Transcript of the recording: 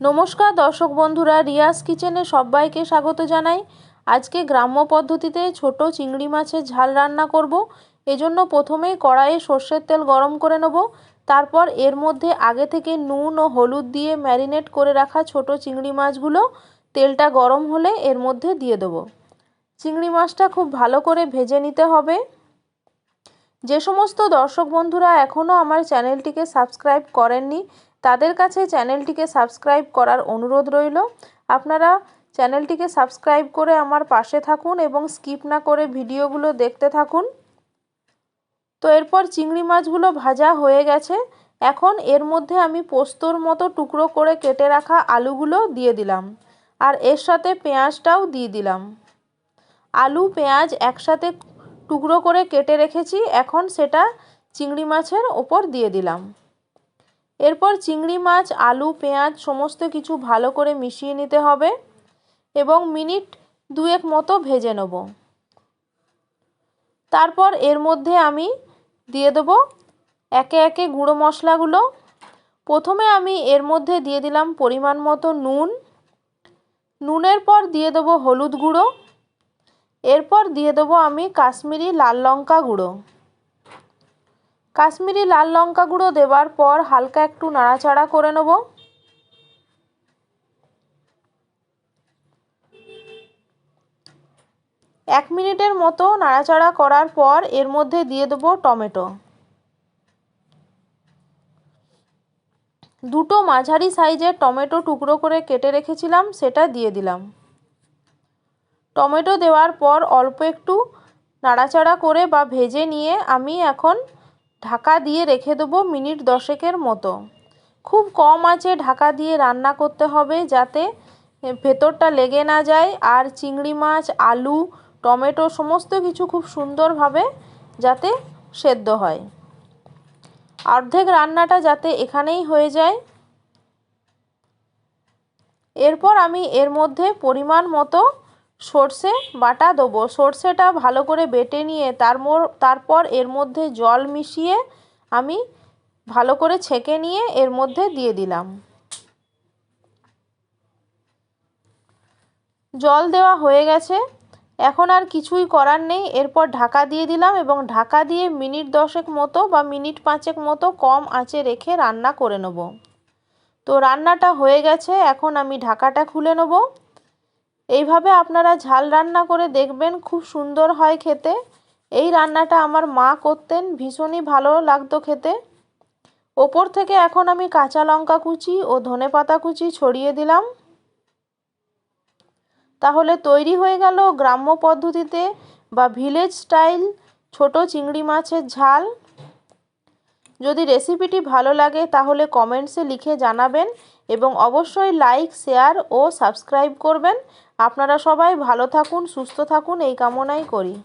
নমস্কার দর্শক বন্ধুরা, রিয়াজ কিচেনে সবাইকে স্বাগত জানাই। আজকে গ্রাম্য পদ্ধতিতে ছোট চিংড়ি মাছের ঝাল রান্না করব। এজন্য প্রথমেই কড়াইয়ে সর্ষের তেল গরম করে নেব। তারপর এর মধ্যে আগে থেকে নুন ও হলুদ দিয়ে ম্যারিনেট করে রাখা ছোট চিংড়ি মাছগুলো তেলটা গরম হলে এর মধ্যে দিয়ে দেব। চিংড়ি মাছটা খুব ভালো করে ভেজে নিতে হবে। যে সমস্ত দর্শক বন্ধুরা এখনও আমার চ্যানেলটিকে সাবস্ক্রাইব করেননি তাদের কাছে চ্যানেলটিকে সাবস্ক্রাইব করার অনুরোধ রইল। আপনারা চ্যানেলটিকে সাবস্ক্রাইব করে আমার পাশে থাকুন এবং স্কিপ না করে ভিডিওগুলো দেখতে থাকুন। তো এরপর চিংড়ি মাছগুলো ভাজা হয়ে গেছে। এখন এর মধ্যে আমি পোস্তর মতো টুকরো করে কেটে রাখা আলুগুলো দিয়ে দিলাম, আর এর সাথে পেঁয়াজটাও দিয়ে দিলাম। আলু পেঁয়াজ একসাথে টুকরো করে কেটে রেখেছি, এখন সেটা চিংড়ি মাছের ওপর দিয়ে দিলাম। এরপর চিংড়ি মাছ আলু পেঁয়াজ সমস্ত কিছু ভালো করে মিশিয়ে নিতে হবে এবং মিনিট দুয়েক মতো ভেজে নেব। তারপর এর মধ্যে আমি দিয়ে দেবো একে একে গুঁড়ো মশলাগুলো। প্রথমে আমি এর মধ্যে দিয়ে দিলাম পরিমাণ মতো নুন, নুনের পর দিয়ে দেবো হলুদ গুঁড়ো, এরপর দিয়ে দেবো আমি কাশ্মীরি লাল লঙ্কা গুঁড়ো। কাশ্মীরি লাল লঙ্কা গুঁড়ো দেওয়ার পর হালকা একটু নাড়াচাড়া করে নেব। এক মিনিটের মতো নাড়াচাড়া করার পর এর মধ্যে দিয়ে দেবো টমেটো। দুটো মাঝারি সাইজের টমেটো টুকরো করে কেটে রেখেছিলাম, সেটা দিয়ে দিলাম। টমেটো দেওয়ার পর অল্প একটু নাড়াচাড়া করে বা ভেজে নিয়ে আমি এখন ঢাকা দিয়ে রেখে দেবো মিনিট 10 মতো। খুব কম আঁচে ঢাকা দিয়ে রান্না করতে হবে যাতে ভেতরটা লেগে না যায়, আর চিংড়ি মাছ আলু টমেটো সমস্ত কিছু খুব সুন্দরভাবে যাতে সেদ্ধ হয়। অর্ধেক রান্নাটা যাতে এখানেই হয়ে যায়। এরপর আমি এর মধ্যে পরিমাণ মতো সর্ষে বাটা দেবো। সর্ষেটা ভালো করে বেটে নিয়ে তারপর এর মধ্যে জল মিশিয়ে আমি ভালো করে ছেঁকে নিয়ে এর মধ্যে দিয়ে দিলাম। জল দেওয়া হয়ে গেছে, এখন আর কিছুই করার নেই। এরপর ঢাকা দিয়ে দিলাম এবং ঢাকা দিয়ে মিনিট 10 মতো বা মিনিট 5 মতো কম আঁচে রেখে রান্না করে নেব। তো রান্নাটা হয়ে গেছে, এখন আমি ঢাকাটা খুলে নেব। এইভাবে আপনারা ঝাল রান্না করে দেখবেন, খুব সুন্দর হয় খেতে। এই রান্নাটা আমার মা করতেন, ভীষণই ভালো লাগতো খেতে। ওপর থেকে এখন আমি কাঁচা লঙ্কা কুচি ও ধনেপাতা কুচি ছড়িয়ে দিলাম। তাহলে তৈরি হয়ে গেল গ্রাম্য পদ্ধতিতে বা ভিলেজ স্টাইল ছোট চিংড়ি মাছের ঝাল। যদি রেসিপিটি ভালো লাগে তাহলে কমেন্টসে লিখে জানাবেন এবং অবশ্যই লাইক শেয়ার ও সাবস্ক্রাইব করবেন। আপনারা সবাই ভালো থাকুন সুস্থ থাকুন এই কামনাই করি।